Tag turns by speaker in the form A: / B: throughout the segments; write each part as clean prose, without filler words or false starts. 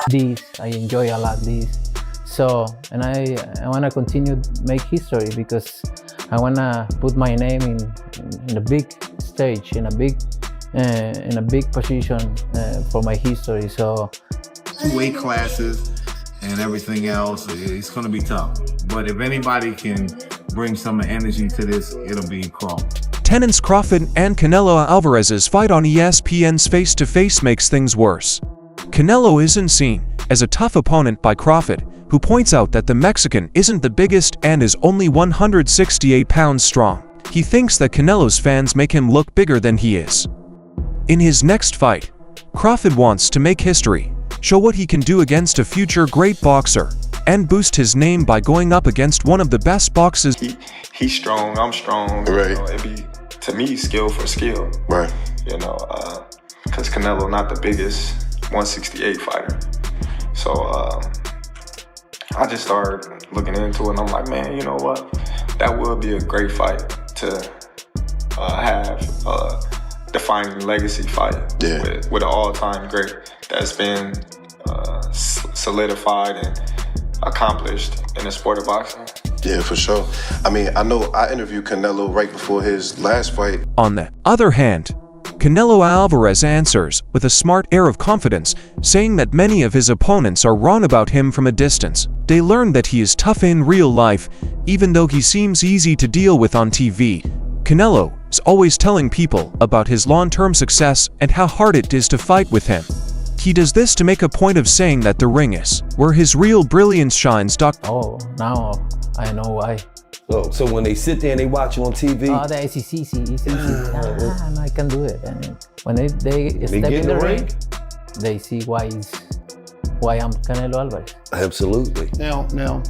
A: This, I enjoy a lot this. So, and I want to continue make history because I want to put my name in a big stage, in a big position for my history. So,
B: weight classes and everything else, it's going to be tough. But if anybody can bring some energy to this, it'll be Crawford.
C: Tenants Crawford and Canelo Alvarez's fight on ESPN's Face-to-Face makes things worse. Canelo isn't seen as a tough opponent by Crawford, who points out that the Mexican isn't the biggest and is only 168 pounds strong. He thinks that Canelo's fans make him look bigger than he is. In his next fight, Crawford wants to make history, show what he can do against a future great boxer, and boost his name by going up against one of the best boxers.
D: He's strong, I'm strong.
E: Right.
D: You know, it'd be, to me, skill for skill.
E: Right.
D: You know, because Canelo not the biggest 168 fighter. So I just started looking into it, and I'm like, man, you know what? That would be a great fight to have a defining legacy fight with an all-time great that's been solidified and accomplished in the sport of boxing.
E: Yeah, for sure. I mean, I know I interviewed Canelo right before his last fight.
C: On the other hand, Canelo Alvarez answers with a smart air of confidence, saying that many of his opponents are wrong about him from a distance. They learn that he is tough in real life, even though he seems easy to deal with on TV. Canelo is always telling people about his long-term success and how hard it is to fight with him. He does this to make a point of saying that the ring is where his real brilliance shines.
A: Oh, now I know why.
F: So when they sit there and they watch you on TV,
A: It's easy. No, I can do it. And when they step in the ring, they see why I'm Canelo Alvarez.
F: absolutely.
G: Now,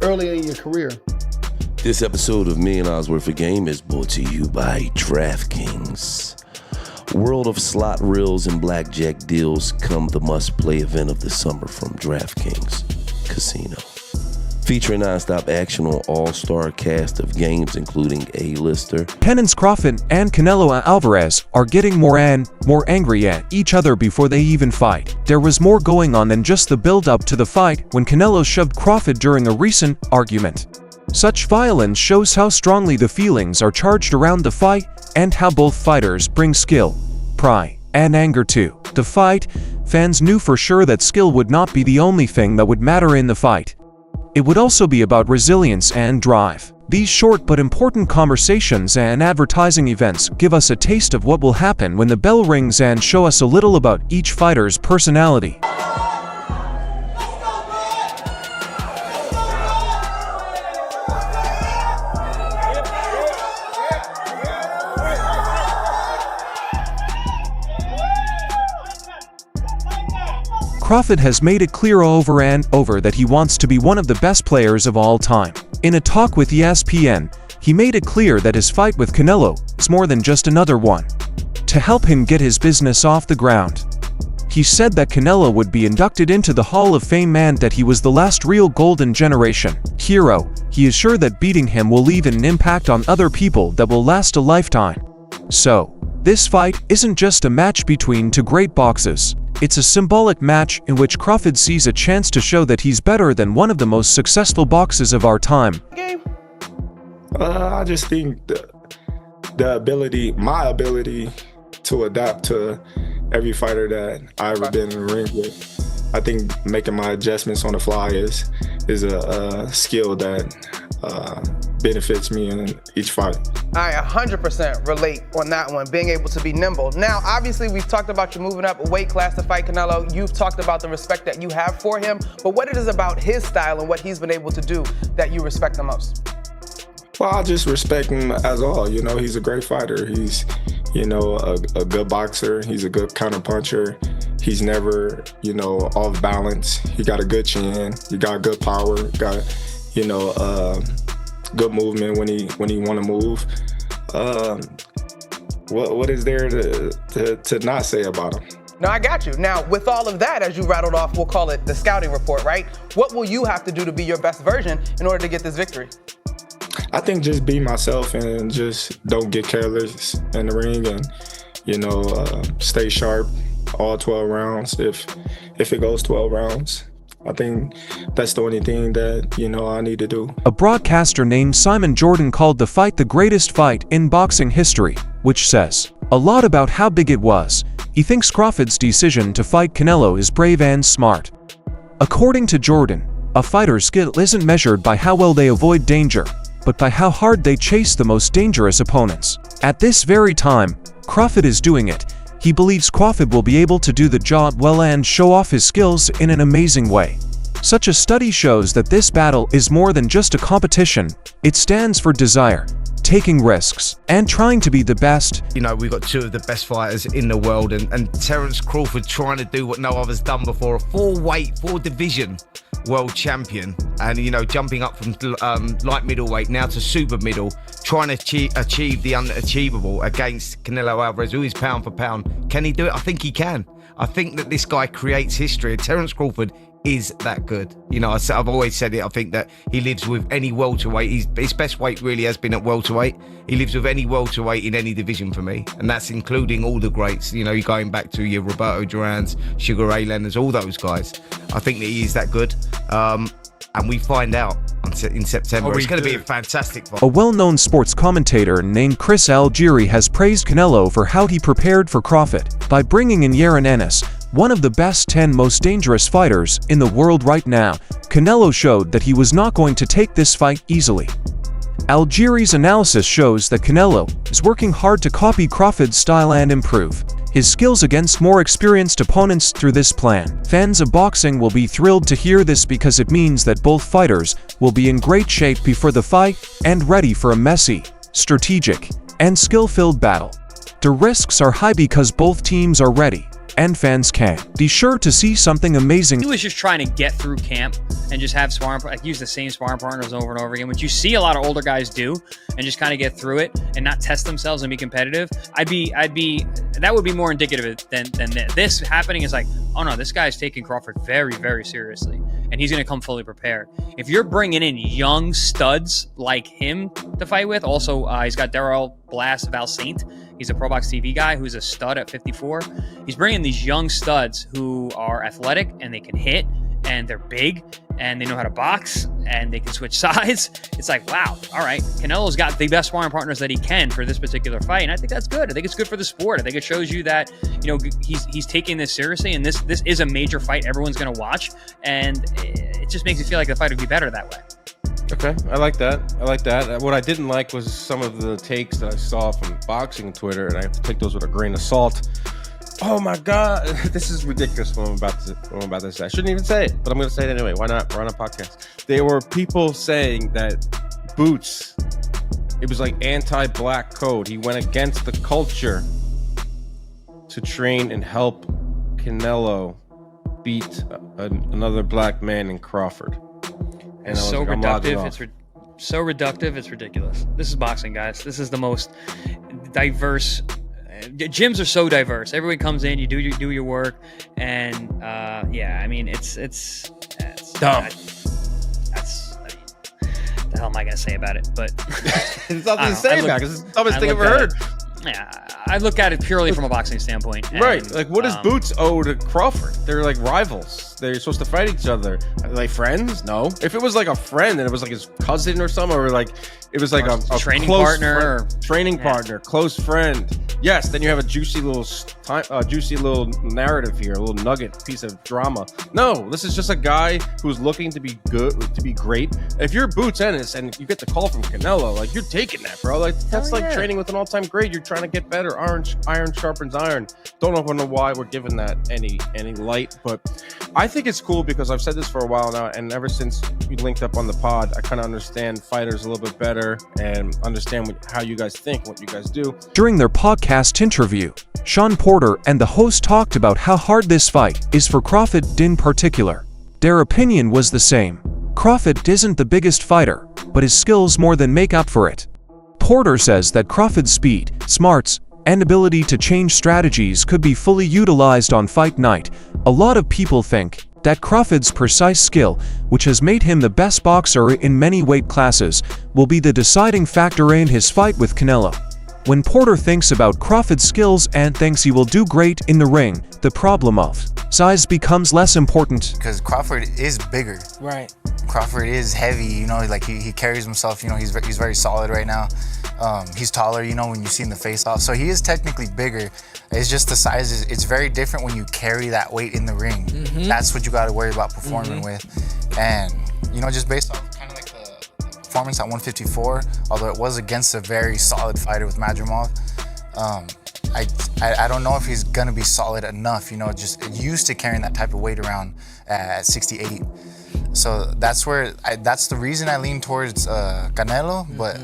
G: early in your career,
H: This episode of Million Dollars Worth of Game is brought to you by DraftKings. World of slot reels and blackjack deals come the must-play event of the summer from DraftKings Casino. Featuring non-stop action on all-star cast of games, including A-lister.
C: Tenants Crawford and Canelo Alvarez are getting more and more angry at each other before they even fight. There was more going on than just the build-up to the fight when Canelo shoved Crawford during a recent argument. Such violence shows how strongly the feelings are charged around the fight and how both fighters bring skill, pride, and anger to the fight. Fans knew for sure that skill would not be the only thing that would matter in the fight. It would also be about resilience and drive. These short but important conversations and advertising events give us a taste of what will happen when the bell rings and show us a little about each fighter's personality. Crawford has made it clear over and over that he wants to be one of the best players of all time. In a talk with ESPN, he made it clear that his fight with Canelo is more than just another one to help him get his business off the ground. He said that Canelo would be inducted into the Hall of Fame and that he was the last real golden generation hero. He is sure that beating him will leave an impact on other people that will last a lifetime. So, this fight isn't just a match between two great boxers. It's a symbolic match in which Crawford sees a chance to show that he's better than one of the most successful boxers of our time.
D: I just think my ability to adapt to every fighter that I've ever been in the ring with. I think making my adjustments on the fly is a skill that benefits me in each fight.
I: I 100% relate on that one, being able to be nimble. Now, obviously, we've talked about you moving up a weight class to fight Canelo. You've talked about the respect that you have for him, but what it is about his style and what he's been able to do that you respect the most?
D: Well, I just respect him as all. You know, he's a great fighter. He's, you know, a good boxer. He's a good counter puncher. He's never, you know, off balance. He got a good chin. He got good power. Got, you know, good movement when he want to move. What is there to not say about him?
I: No, I got you. Now, with all of that, as you rattled off, we'll call it the scouting report, right? What will you have to do to be your best version in order to get this victory?
D: I think just be myself and just don't get careless in the ring and, you know, stay sharp, all 12 rounds if it goes 12 rounds. I think that's the only thing that, I need to do.
C: A broadcaster named Simon Jordan called the fight the greatest fight in boxing history, which says a lot about how big it was. He thinks Crawford's decision to fight Canelo is brave and smart. According to Jordan, a fighter's skill isn't measured by how well they avoid danger, but by how hard they chase the most dangerous opponents. At this very time, Crawford is doing it. He believes Crawford will be able to do the job well and show off his skills in an amazing way. Such a study shows that this battle is more than just a competition. It stands for desire, taking risks, and trying to be the best.
J: We've got two of the best fighters in the world, and Terence Crawford trying to do what no other's done before, a four division world champion, and jumping up from light middleweight now to super middle, trying to achieve the unachievable against Canelo Alvarez, who is pound for pound. Can he do it? I think he can. I think that this guy creates history. Terence Crawford is that good. I've always said it. I think that he lives with any welterweight. His best weight really has been at welterweight. He lives with any welterweight in any division for me, and that's including all the greats. You're going back to your Roberto Durans, Sugar Ray Leonards, all those guys. I think that he is that good, and we find out in September. It's going to be a fantastic fight.
C: A well-known sports commentator named Chris Algieri has praised Canelo for how he prepared for Crawford by bringing in Yaron Ennis, one of the best 10 most dangerous fighters in the world right now. Canelo showed that he was not going to take this fight easily. Algieri's analysis shows that Canelo is working hard to copy Crawford's style and improve his skills against more experienced opponents through this plan. Fans of boxing will be thrilled to hear this because it means that both fighters will be in great shape before the fight and ready for a messy, strategic, and skill-filled battle. The risks are high because both teams are ready, and fans can be sure to see something amazing.
K: He was just trying to get through camp and just have use the same sparring partners over and over again, which you see a lot of older guys do, and just kind of get through it and not test themselves and be competitive. That would be more indicative than this happening is like, oh no, this guy's taking Crawford very, very seriously, and he's going to come fully prepared. If you're bringing in young studs like him to fight with, also he's got Darrell Blast Valsaint. He's a Pro Box TV guy who's a stud at 54. He's bringing these young studs who are athletic and they can hit and they're big and they know how to box and they can switch sides. It's like, wow, all right, Canelo's got the best sparring partners that he can for this particular fight, and I think that's good. I think it's good for the sport. I think it shows you that he's taking this seriously, and this is a major fight everyone's going to watch, and it just makes me feel like the fight would be better that way.
L: Okay, I like that. What I didn't like was some of the takes that I saw from boxing Twitter, and I have to take those with a grain of salt. Oh my God, this is ridiculous what I'm about to say. I shouldn't even say it, but I'm going to say it anyway. Why not? We're on a podcast. There were people saying that Boots, it was like anti-black code. He went against the culture to train and help Canelo beat another black man in Crawford. And
K: it's so reductive. It's so reductive. It's ridiculous. This is boxing, guys. This is the most diverse. Gyms are so diverse. Everyone comes in, you do your work, and yeah, I mean it's dumb. The hell am I gonna say about it? But
L: there's nothing to say about it because it's the dumbest thing I've ever heard.
K: Yeah, I look at it purely from a boxing standpoint. And,
L: right. Like, what does Boots owe to Crawford? They're like rivals. They're supposed to fight each other. Are they friends? No. If it was like a friend and it was like his cousin or something, or like it was like a
K: training
L: close
K: partner,
L: partner, close friend. Yes, then you have a juicy little narrative here, a little nugget, piece of drama. No, this is just a guy who's looking to be good, to be great. If you're Boots Ennis and you get the call from Canelo, like you're taking that, bro. Like that's training with an all-time great. You're trying to get better. Iron sharpens iron. Don't know why we're giving that any light, but I think it's cool because I've said this for a while now, and ever since we linked up on the pod, I kind of understand fighters a little bit better and understand how you guys think, what you guys do.
C: During their podcast interview, Sean Porter and the host talked about how hard this fight is for Crawford in particular. Their opinion was the same. Crawford isn't the biggest fighter, but his skills more than make up for it. Porter says that Crawford's speed, smarts, and ability to change strategies could be fully utilized on fight night. A lot of people think that Crawford's precise skill, which has made him the best boxer in many weight classes, will be the deciding factor in his fight with Canelo. When Porter thinks about Crawford's skills and thinks he will do great in the ring, the problem of size becomes less important.
M: Because Crawford is bigger.
I: Right.
M: Crawford is heavy, you know, like he carries himself, you know, he's very solid right now. He's taller, you know, when you see him the face off. So he is technically bigger. It's just the size it's very different when you carry that weight in the ring. That's what you got to worry about performing with. And, you know, just based off kind of like the performance at 154, although it was against a very solid fighter with Madrimov, I don't know if he's gonna be solid enough, you know, just used to carrying that type of weight around at 68. So that's that's the reason I lean towards Canelo, but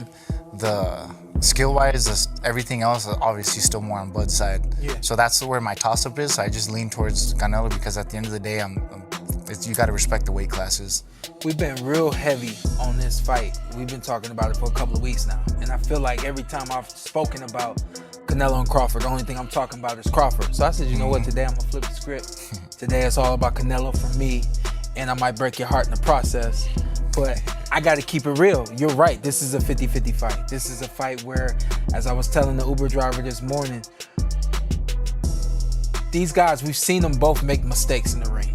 M: the skill-wise, everything else is obviously still more on Bud's side.
I: Yeah.
M: So that's where my toss-up is. So I just lean towards Canelo because at the end of the day, you got to respect the weight classes.
N: We've been real heavy on this fight. We've been talking about it for a couple of weeks now. And I feel like every time I've spoken about Canelo and Crawford, the only thing I'm talking about is Crawford. So I said, you know what, today I'm gonna flip the script. Today it's all about Canelo for me, and I might break your heart in the process. But I gotta keep it real. You're right, this is a 50-50 fight. This is a fight where, as I was telling the Uber driver this morning, these guys, we've seen them both make mistakes in the ring.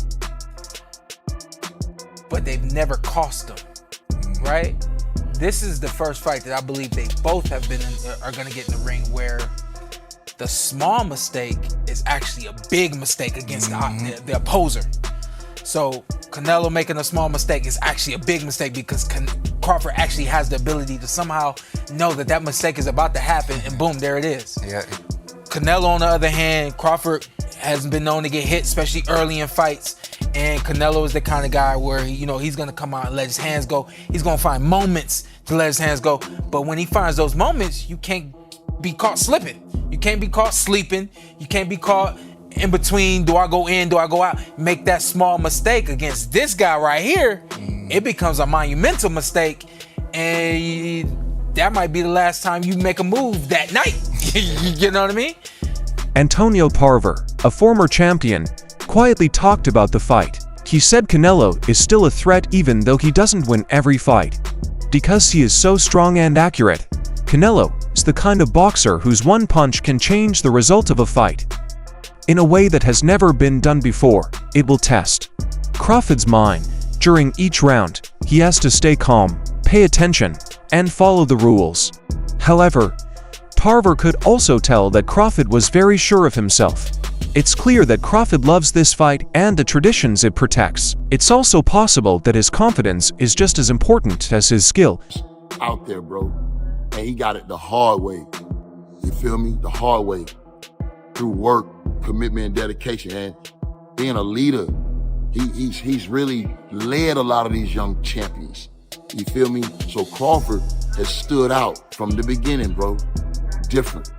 N: But they've never cost them, right? This is the first fight that I believe they both have are gonna get in the ring where the small mistake is actually a big mistake against the opposer. So Canelo making a small mistake is actually a big mistake because Crawford actually has the ability to somehow know that that mistake is about to happen, and boom, there it is.
M: Yeah.
N: Canelo, on the other hand, Crawford has been known to get hit, especially early in fights. And Canelo is the kind of guy where, you know, he's gonna come out and let his hands go. He's gonna find moments to let his hands go. But when he finds those moments, you can't be caught slipping. You can't be caught sleeping. You can't be caught in between, do I go in, do I go out? Make that small mistake against this guy right here, it becomes a monumental mistake. And that might be the last time you make a move that night. You know what I mean?
C: Antonio Tarver, a former champion, quietly talked about the fight. He said Canelo is still a threat even though he doesn't win every fight. Because he is so strong and accurate, Canelo is the kind of boxer whose one punch can change the result of a fight. In a way that has never been done before, it will test Crawford's mind. During each round, he has to stay calm, pay attention, and follow the rules. However, Tarver could also tell that Crawford was very sure of himself. It's clear that Crawford loves this fight and the traditions it protects. It's also possible that his confidence is just as important as his skill.
O: Out there, bro, and he got it the hard way. You feel me? The hard way. Through work, commitment, and dedication, and being a leader. He's really led a lot of these young champions. You feel me? So Crawford has stood out from the beginning, bro. Different.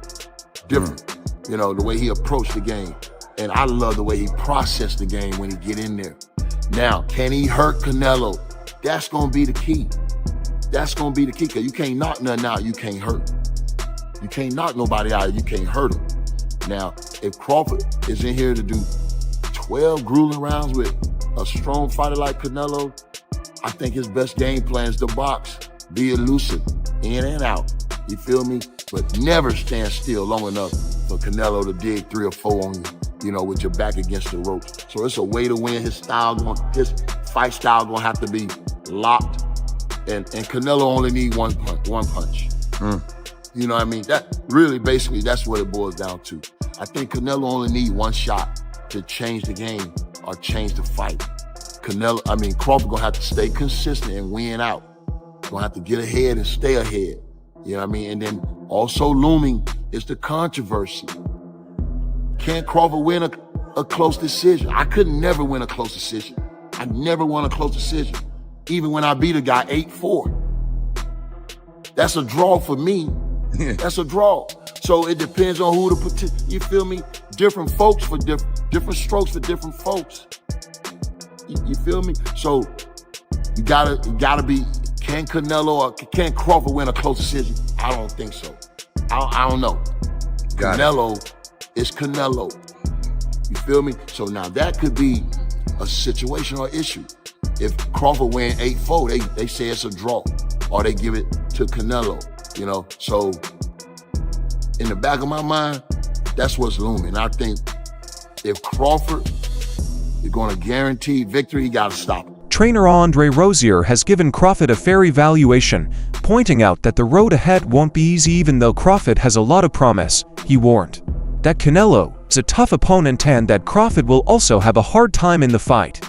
O: You know, the way he approached the game. And I love the way he processed the game when he get in there. Now, can he hurt Canelo? That's gonna be the key. That's gonna be the key, because you can't knock nothing out, you can't hurt. You can't knock nobody out, you can't hurt him. Now, if Crawford is in here to do 12 grueling rounds with a strong fighter like Canelo, I think his best game plan is to box, be elusive, in and out. You feel me? But never stand still long enough for Canelo to dig 3 or 4 on you, you know, with your back against the ropes. So it's a way to win. His fight style gonna have to be locked, and Canelo only need one punch. You know what I mean? That really, basically, that's what it boils down to. I think Canelo only need one shot to change the game or change the fight. Crawford gonna have to stay consistent and win out. Gonna have to get ahead and stay ahead. You know what I mean? And then also looming is the controversy. Can Crawford win a close decision? I could never win a close decision. I never won a close decision. Even when I beat a guy 8-4. That's a draw for me. That's a draw. So it depends on who you feel me? Different folks for different strokes for different folks. You feel me? So you gotta be, can Canelo or can Crawford win a close decision? I don't think so. I don't know. Canelo is Canelo. You feel me? So now that could be a situation or issue. If Crawford win 8-4, they say it's a draw, or they give it to Canelo. You know, so in the back of my mind, that's what's looming. I think if Crawford is going to guarantee victory, he got to stop him.
C: Trainer Andre Rozier has given Crawford a fair evaluation, pointing out that the road ahead won't be easy even though Crawford has a lot of promise. He warned that Canelo is a tough opponent and that Crawford will also have a hard time in the fight.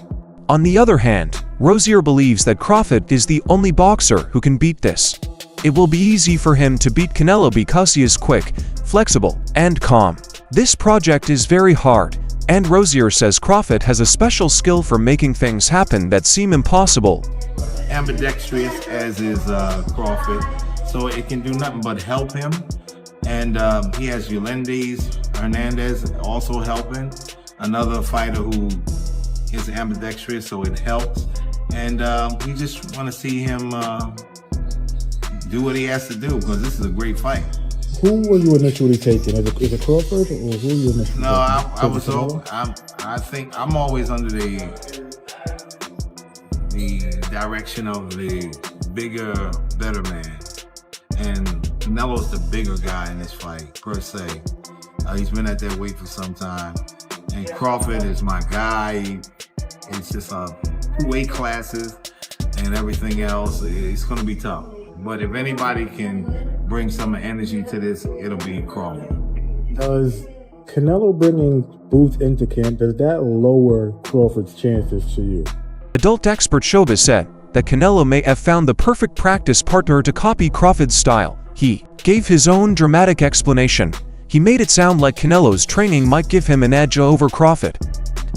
C: On the other hand, Rozier believes that Crawford is the only boxer who can beat this. It will be easy for him to beat Canelo because he is quick, flexible, and calm. This project is very hard, and Rozier says Crawford has a special skill for making things happen that seem impossible.
B: Ambidextrous as is Crawford, so it can do nothing but help him. And he has Yolendis Hernandez also helping, another fighter who is ambidextrous, so it helps. And we just want to see him do what he has to do, because this is a great fight.
P: Who were you initially taking? Is it Crawford, or who you initially taking?
B: No, I think I'm always under the direction of the bigger, better man. And Canelo's the bigger guy in this fight, per se. He's been at that weight for some time. And Crawford is my guy. It's just 2 weight classes and everything else. It's going to be tough. But if anybody can bring some energy to this, it'll be Crawford.
P: Does Canelo bringing Boots into camp, does that lower Crawford's chances to you?
C: Adult expert Showbiz said that Canelo may have found the perfect practice partner to copy Crawford's style. He gave his own dramatic explanation. He made it sound like Canelo's training might give him an edge over Crawford.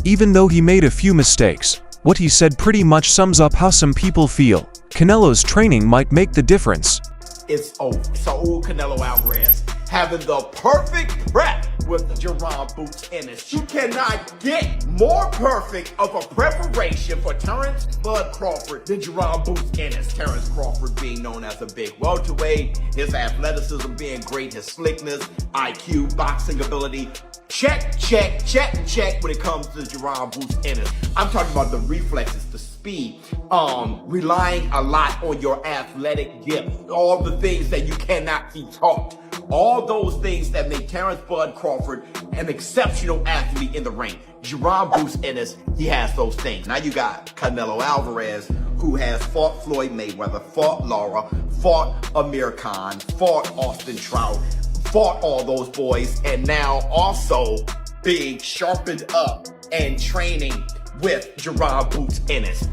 C: Even though he made a few mistakes, what he said pretty much sums up how some people feel. Canelo's training might make the difference.
Q: It's over. Saul Canelo Alvarez having the perfect prep with Jerron Boots Ennis. You cannot get more perfect of a preparation for Terrence Bud Crawford than Jerron Boots Ennis. Terrence Crawford being known as a big welterweight, his athleticism being great, his slickness, IQ, boxing ability. Check, check, check, check when it comes to Jerron Boots Ennis. I'm talking about the reflexes, the speed, relying a lot on your athletic gift, all the things that you cannot be taught. All those things that make Terrence Bud Crawford an exceptional athlete in the ring. Jerron Boots Ennis, he has those things. Now you got Canelo Alvarez, who has fought Floyd Mayweather, fought Lara, fought Amir Khan, fought Austin Trout, fought all those boys, and now also being sharpened up and training with Jerron Boots Ennis.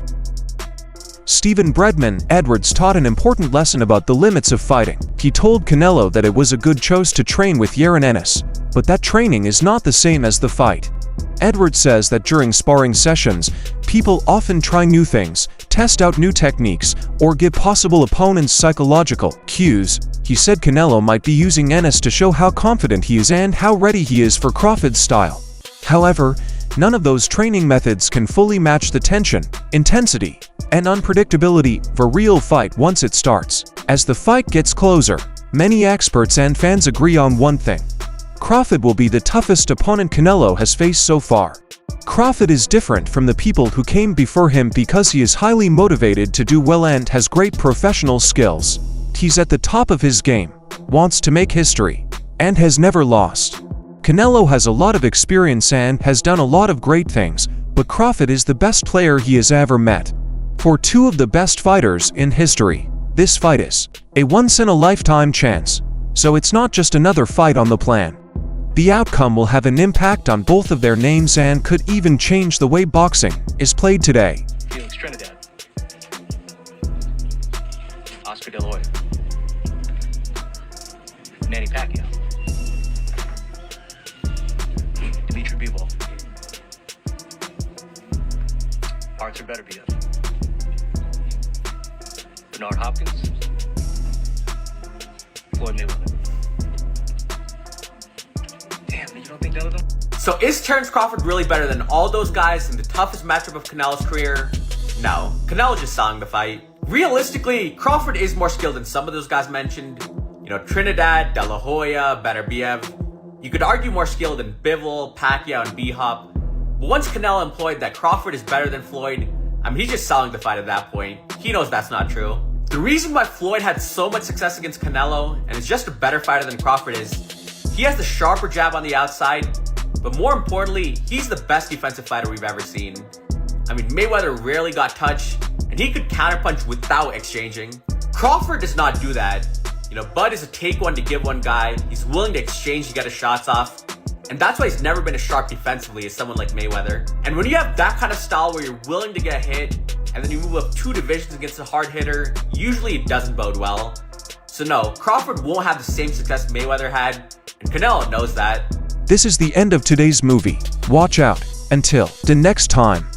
C: Stephen Bredman Edwards taught an important lesson about the limits of fighting. He told Canelo that it was a good choice to train with Yaron Ennis, but that training is not the same as the fight. Edwards says that during sparring sessions, people often try new things, test out new techniques, or give possible opponents psychological cues. He said Canelo might be using Ennis to show how confident he is and how ready he is for Crawford's style. However, none of those training methods can fully match the tension, intensity, and unpredictability of a real fight once it starts. As the fight gets closer, many experts and fans agree on one thing. Crawford will be the toughest opponent Canelo has faced so far. Crawford is different from the people who came before him because he is highly motivated to do well and has great professional skills. He's at the top of his game, wants to make history, and has never lost. Canelo has a lot of experience and has done a lot of great things, but Crawford is the best player he has ever met. For 2 of the best fighters in history, this fight is a once-in-a-lifetime chance, so it's not just another fight on the plan. The outcome will have an impact on both of their names and could even change the way boxing is played today.
R: Felix Trinidad, Oscar De La Hoya, Manny Pacquiao, Dimitri Bivol, Arthur Beterbiev, Bernard Hopkins, Floyd Mayweather. Damn, you don't think that of them?
S: So is Terrence Crawford really better than all those guys in the toughest matchup of Canelo's career? No, Canelo just selling the fight. Realistically, Crawford is more skilled than some of those guys mentioned. You know, Trinidad, De La Hoya, Beterbiev. You could argue more skilled than Bivol, Pacquiao, and B-Hop. But once Canelo implied that Crawford is better than Floyd, I mean, he's just selling the fight at that point. He knows that's not true. The reason why Floyd had so much success against Canelo and is just a better fighter than Crawford is He has the sharper jab on the outside, but more importantly, he's the best defensive fighter we've ever seen. I mean, Mayweather rarely got touched, and he could counterpunch without exchanging. Crawford does not do that. You know, Bud is a take one to give one guy. He's willing to exchange to get his shots off. And that's why he's never been as sharp defensively as someone like Mayweather. And when you have that kind of style where you're willing to get hit, and then you move up 2 divisions against a hard hitter, usually it doesn't bode well. So no, Crawford won't have the same success Mayweather had, and Canelo knows that.
C: This is the end of today's movie. Watch out. Until the next time.